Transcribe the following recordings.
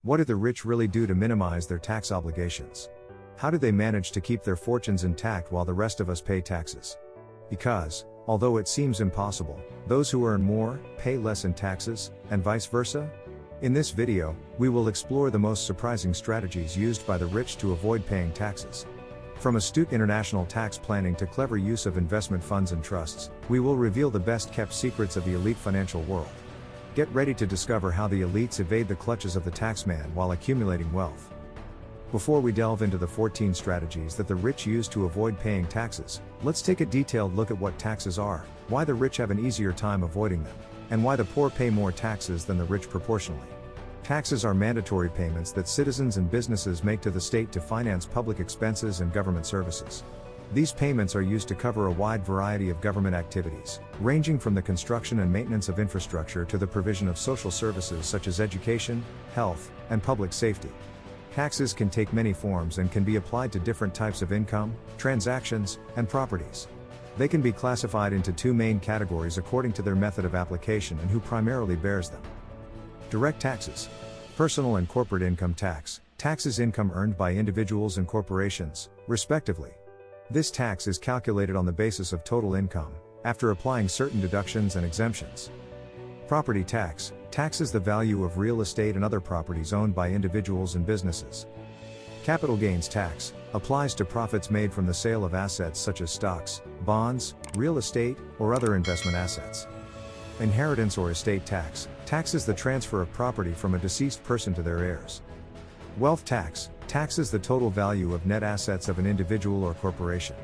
What do the rich really do to minimize their tax obligations? How do they manage to keep their fortunes intact while the rest of us pay taxes? Because, although it seems impossible, those who earn more, pay less in taxes, and vice versa? In this video, we will explore the most surprising strategies used by the rich to avoid paying taxes. From astute international tax planning to clever use of investment funds and trusts, we will reveal the best-kept secrets of the elite financial world. Get ready to discover how the elites evade the clutches of the taxman while accumulating wealth. Before we delve into the 14 strategies that the rich use to avoid paying taxes, let's take a detailed look at what taxes are, why the rich have an easier time avoiding them, and why the poor pay more taxes than the rich proportionally. Taxes are mandatory payments that citizens and businesses make to the state to finance public expenses and government services. These payments are used to cover a wide variety of government activities, ranging from the construction and maintenance of infrastructure to the provision of social services such as education, health, and public safety. Taxes can take many forms and can be applied to different types of income, transactions, and properties. They can be classified into two main categories according to their method of application and who primarily bears them. Direct taxes. Personal and corporate income tax. Taxes income earned by individuals and corporations, respectively. This tax is calculated on the basis of total income, after applying certain deductions and exemptions. Property tax. Taxes the value of real estate and other properties owned by individuals and businesses. Capital gains tax. Applies to profits made from the sale of assets such as stocks, bonds, real estate, or other investment assets. Inheritance or estate tax. Taxes the transfer of property from a deceased person to their heirs. Wealth tax. Taxes the total value of net assets of an individual or corporation.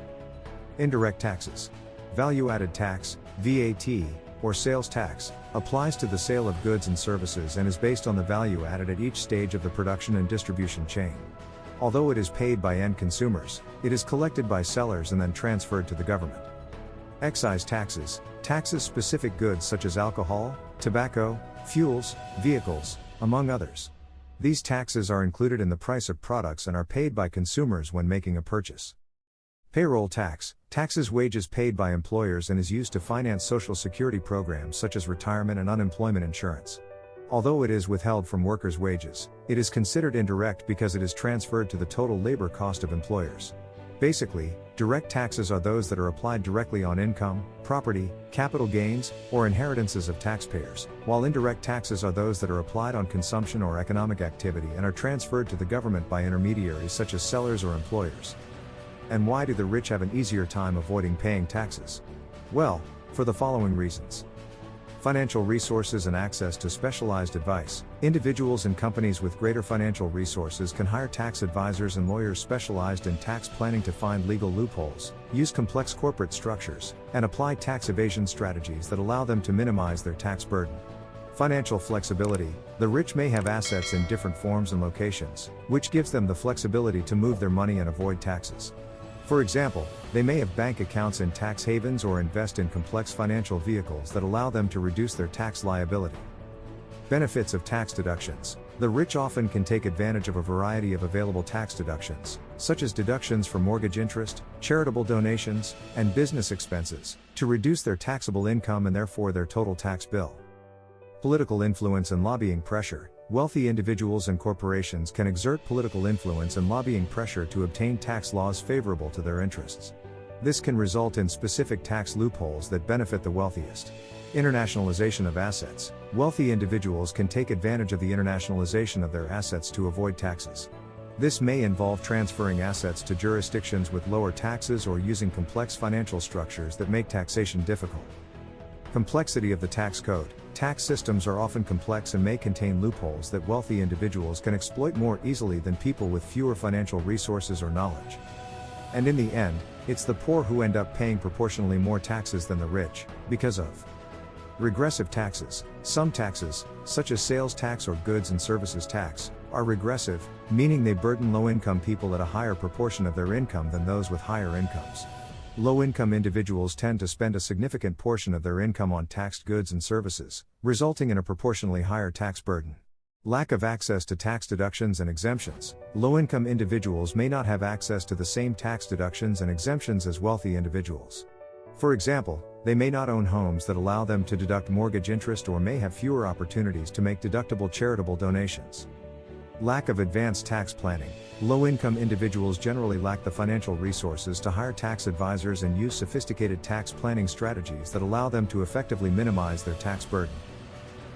Indirect taxes. Value-added tax, VAT, or sales tax, applies to the sale of goods and services and is based on the value added at each stage of the production and distribution chain. Although it is paid by end consumers, it is collected by sellers and then transferred to the government. Excise taxes. Taxes specific goods such as alcohol, tobacco, fuels, vehicles, among others. These taxes are included in the price of products and are paid by consumers when making a purchase. Payroll tax. Taxes wages paid by employers and is used to finance social security programs such as retirement and unemployment insurance. Although it is withheld from workers' wages, it is considered indirect because it is transferred to the total labor cost of employers. Basically, direct taxes are those that are applied directly on income, property, capital gains, or inheritances of taxpayers, while indirect taxes are those that are applied on consumption or economic activity and are transferred to the government by intermediaries such as sellers or employers. And why do the rich have an easier time avoiding paying taxes? Well, for the following reasons. Financial resources and access to specialized advice. Individuals and companies with greater financial resources can hire tax advisors and lawyers specialized in tax planning to find legal loopholes, use complex corporate structures, and apply tax evasion strategies that allow them to minimize their tax burden. Financial flexibility. The rich may have assets in different forms and locations, which gives them the flexibility to move their money and avoid taxes. For example, they may have bank accounts in tax havens or invest in complex financial vehicles that allow them to reduce their tax liability. Benefits of tax deductions. The rich often can take advantage of a variety of available tax deductions, such as deductions for mortgage interest, charitable donations, and business expenses, to reduce their taxable income and therefore their total tax bill. Political influence and lobbying pressure. Wealthy individuals and corporations can exert political influence and lobbying pressure to obtain tax laws favorable to their interests. This can result in specific tax loopholes that benefit the wealthiest. Internationalization of assets. Wealthy individuals can take advantage of the internationalization of their assets to avoid taxes. This may involve transferring assets to jurisdictions with lower taxes or using complex financial structures that make taxation difficult. Complexity of the tax code. Tax systems are often complex and may contain loopholes that wealthy individuals can exploit more easily than people with fewer financial resources or knowledge. And in the end, it's the poor who end up paying proportionally more taxes than the rich, because of regressive taxes. Some taxes, such as sales tax or goods and services tax, are regressive, meaning they burden low-income people at a higher proportion of their income than those with higher incomes. Low-income individuals tend to spend a significant portion of their income on taxed goods and services, resulting in a proportionally higher tax burden. Lack of access to tax deductions and exemptions. Low-income individuals may not have access to the same tax deductions and exemptions as wealthy individuals. For example, they may not own homes that allow them to deduct mortgage interest or may have fewer opportunities to make deductible charitable donations. Lack of advanced tax planning. Low-income individuals generally lack the financial resources to hire tax advisors and use sophisticated tax planning strategies that allow them to effectively minimize their tax burden.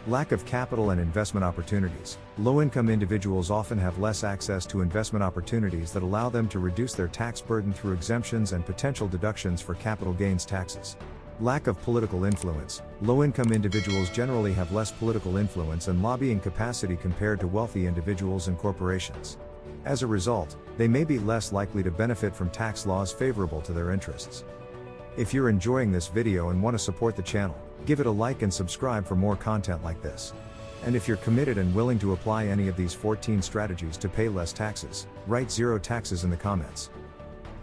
Lack of capital and investment opportunities. Low-income individuals often have less access to investment opportunities that allow them to reduce their tax burden through exemptions and potential deductions for capital gains taxes. Lack of political influence. Low-income individuals generally have less political influence and lobbying capacity compared to wealthy individuals and corporations. As a result, they may be less likely to benefit from tax laws favorable to their interests. If you're enjoying this video and want to support the channel, give it a like and subscribe for more content like this. And if you're committed and willing to apply any of these 14 strategies to pay less taxes, write 0 taxes in the comments.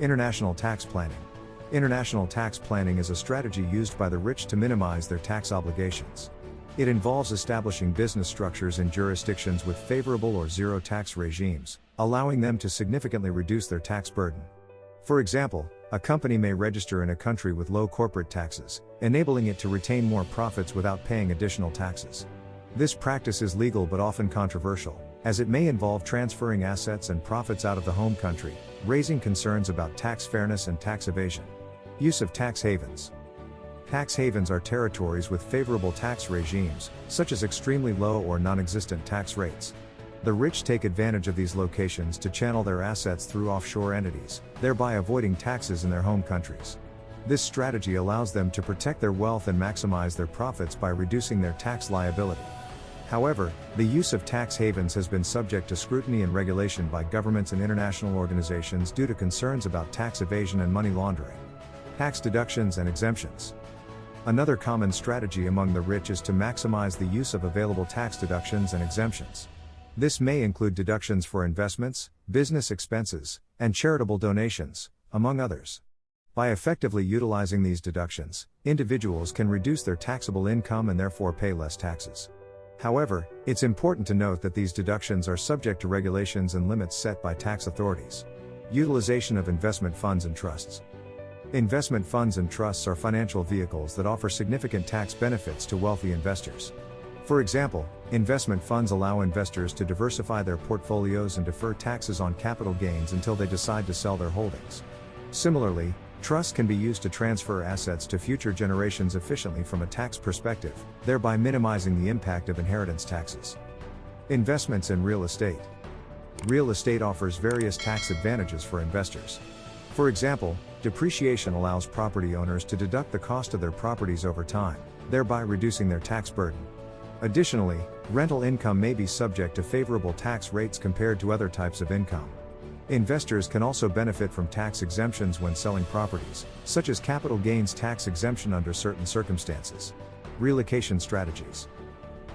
International tax planning. International tax planning is a strategy used by the rich to minimize their tax obligations. It involves establishing business structures in jurisdictions with favorable or zero tax regimes, allowing them to significantly reduce their tax burden. For example, a company may register in a country with low corporate taxes, enabling it to retain more profits without paying additional taxes. This practice is legal but often controversial, as it may involve transferring assets and profits out of the home country, raising concerns about tax fairness and tax evasion. Use of tax havens. Tax havens are territories with favorable tax regimes, such as extremely low or non-existent tax rates. The rich take advantage of these locations to channel their assets through offshore entities, thereby avoiding taxes in their home countries. This strategy allows them to protect their wealth and maximize their profits by reducing their tax liability. However, the use of tax havens has been subject to scrutiny and regulation by governments and international organizations due to concerns about tax evasion and money laundering. Tax deductions and exemptions. Another common strategy among the rich is to maximize the use of available tax deductions and exemptions. This may include deductions for investments, business expenses, and charitable donations, among others. By effectively utilizing these deductions, individuals can reduce their taxable income and therefore pay less taxes. However, it's important to note that these deductions are subject to regulations and limits set by tax authorities. Utilization of investment funds and trusts. Investment funds and trusts are financial vehicles that offer significant tax benefits to wealthy investors. For example, investment funds allow investors to diversify their portfolios and defer taxes on capital gains until they decide to sell their holdings. Similarly, trusts can be used to transfer assets to future generations efficiently from a tax perspective, thereby minimizing the impact of inheritance taxes. Investments in real estate. Real estate offers various tax advantages for investors. For example, depreciation allows property owners to deduct the cost of their properties over time, thereby reducing their tax burden. Additionally, rental income may be subject to favorable tax rates compared to other types of income. Investors can also benefit from tax exemptions when selling properties, such as capital gains tax exemption under certain circumstances. Relocation strategies.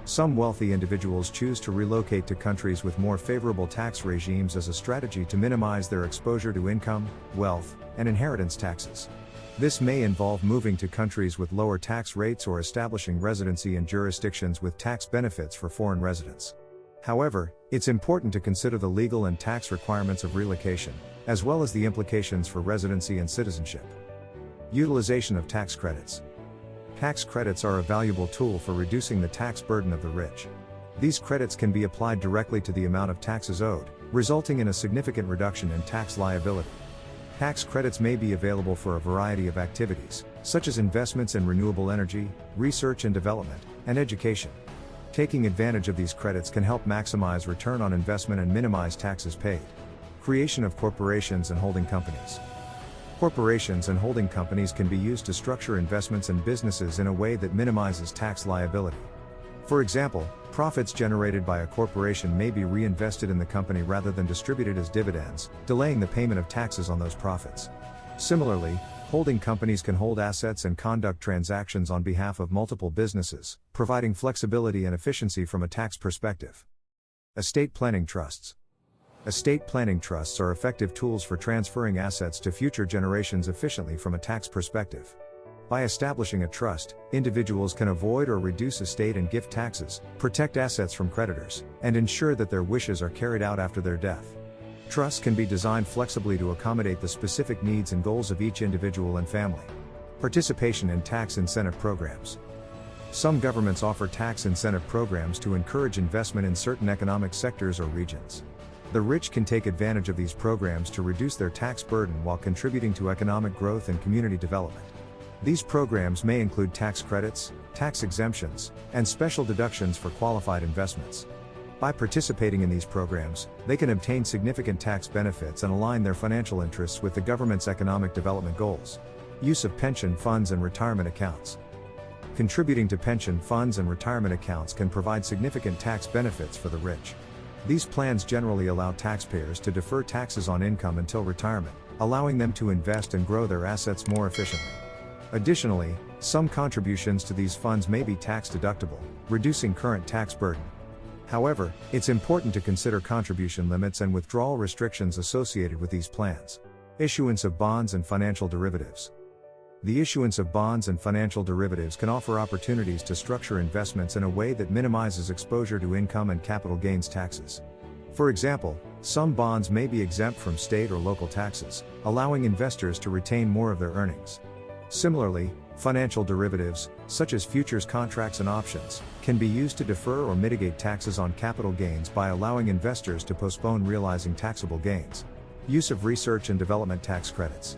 Some wealthy individuals choose to relocate to countries with more favorable tax regimes as a strategy to minimize their exposure to income, wealth, and inheritance taxes. This may involve moving to countries with lower tax rates or establishing residency in jurisdictions with tax benefits for foreign residents. However, it's important to consider the legal and tax requirements of relocation, as well as the implications for residency and citizenship. Utilization of tax credits. Tax credits are a valuable tool for reducing the tax burden of the rich. These credits can be applied directly to the amount of taxes owed, resulting in a significant reduction in tax liability. Tax credits may be available for a variety of activities, such as investments in renewable energy, research and development, and education. Taking advantage of these credits can help maximize return on investment and minimize taxes paid. Creation of corporations and holding companies. Corporations and holding companies can be used to structure investments in businesses in a way that minimizes tax liability. For example, profits generated by a corporation may be reinvested in the company rather than distributed as dividends, delaying the payment of taxes on those profits. Similarly, holding companies can hold assets and conduct transactions on behalf of multiple businesses, providing flexibility and efficiency from a tax perspective. Estate planning trusts. Estate planning trusts are effective tools for transferring assets to future generations efficiently from a tax perspective. By establishing a trust, individuals can avoid or reduce estate and gift taxes, protect assets from creditors, and ensure that their wishes are carried out after their death. Trusts can be designed flexibly to accommodate the specific needs and goals of each individual and family. Participation in tax incentive programs. Some governments offer tax incentive programs to encourage investment in certain economic sectors or regions. The rich can take advantage of these programs to reduce their tax burden while contributing to economic growth and community development. These programs may include tax credits, tax exemptions, and special deductions for qualified investments. By participating in these programs, they can obtain significant tax benefits and align their financial interests with the government's economic development goals. Use of pension funds and retirement accounts. Contributing to pension funds and retirement accounts can provide significant tax benefits for the rich. These plans generally allow taxpayers to defer taxes on income until retirement, allowing them to invest and grow their assets more efficiently. Additionally, some contributions to these funds may be tax deductible, reducing current tax burden. However, it's important to consider contribution limits and withdrawal restrictions associated with these plans. Issuance of bonds and financial derivatives. The issuance of bonds and financial derivatives can offer opportunities to structure investments in a way that minimizes exposure to income and capital gains taxes. For example, some bonds may be exempt from state or local taxes, allowing investors to retain more of their earnings. Similarly, financial derivatives, such as futures contracts and options, can be used to defer or mitigate taxes on capital gains by allowing investors to postpone realizing taxable gains. Use of research and development tax credits.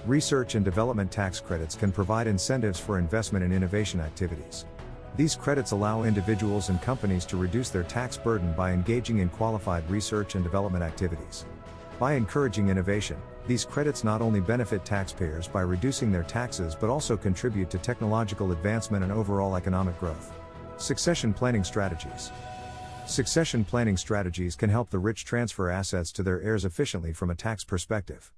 Research and development tax credits can provide incentives for investment in innovation activities. These credits allow individuals and companies to reduce their tax burden by engaging in qualified research and development activities. By encouraging innovation, these credits not only benefit taxpayers by reducing their taxes but also contribute to technological advancement and overall economic growth. Succession planning strategies. Succession planning strategies can help the rich transfer assets to their heirs efficiently from a tax perspective.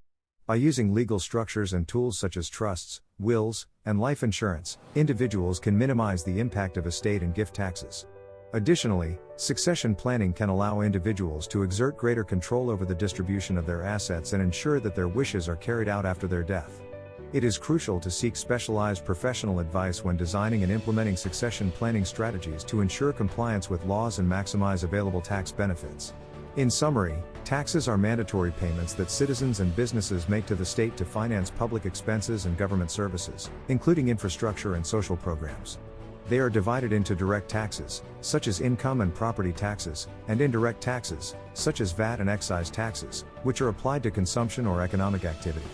By using legal structures and tools such as trusts, wills, and life insurance, individuals can minimize the impact of estate and gift taxes. Additionally, succession planning can allow individuals to exert greater control over the distribution of their assets and ensure that their wishes are carried out after their death. It is crucial to seek specialized professional advice when designing and implementing succession planning strategies to ensure compliance with laws and maximize available tax benefits. In summary, taxes are mandatory payments that citizens and businesses make to the state to finance public expenses and government services, including infrastructure and social programs. They are divided into direct taxes, such as income and property taxes, and indirect taxes, such as VAT and excise taxes, which are applied to consumption or economic activity.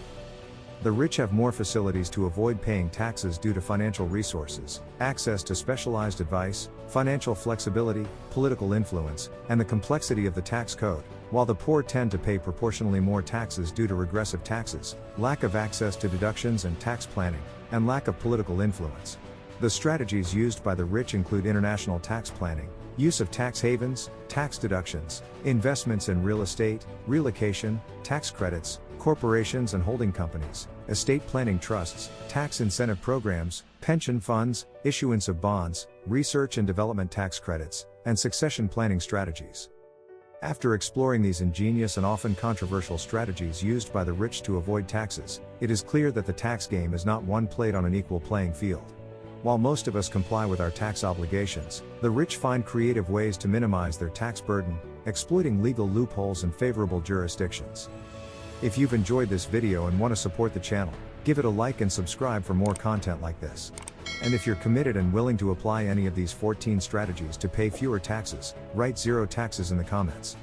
The rich have more facilities to avoid paying taxes due to financial resources, access to specialized advice, financial flexibility, political influence, and the complexity of the tax code, while the poor tend to pay proportionally more taxes due to regressive taxes, lack of access to deductions and tax planning, and lack of political influence. The strategies used by the rich include international tax planning, use of tax havens, tax deductions, investments in real estate, relocation, tax credits, corporations and holding companies, estate planning trusts, tax incentive programs, pension funds, issuance of bonds, research and development tax credits, and succession planning strategies. After exploring these ingenious and often controversial strategies used by the rich to avoid taxes, it is clear that the tax game is not one played on an equal playing field. While most of us comply with our tax obligations, the rich find creative ways to minimize their tax burden, exploiting legal loopholes and favorable jurisdictions. If you've enjoyed this video and want to support the channel, give it a like and subscribe for more content like this. And if you're committed and willing to apply any of these 14 strategies to pay fewer taxes, write 0 taxes in the comments.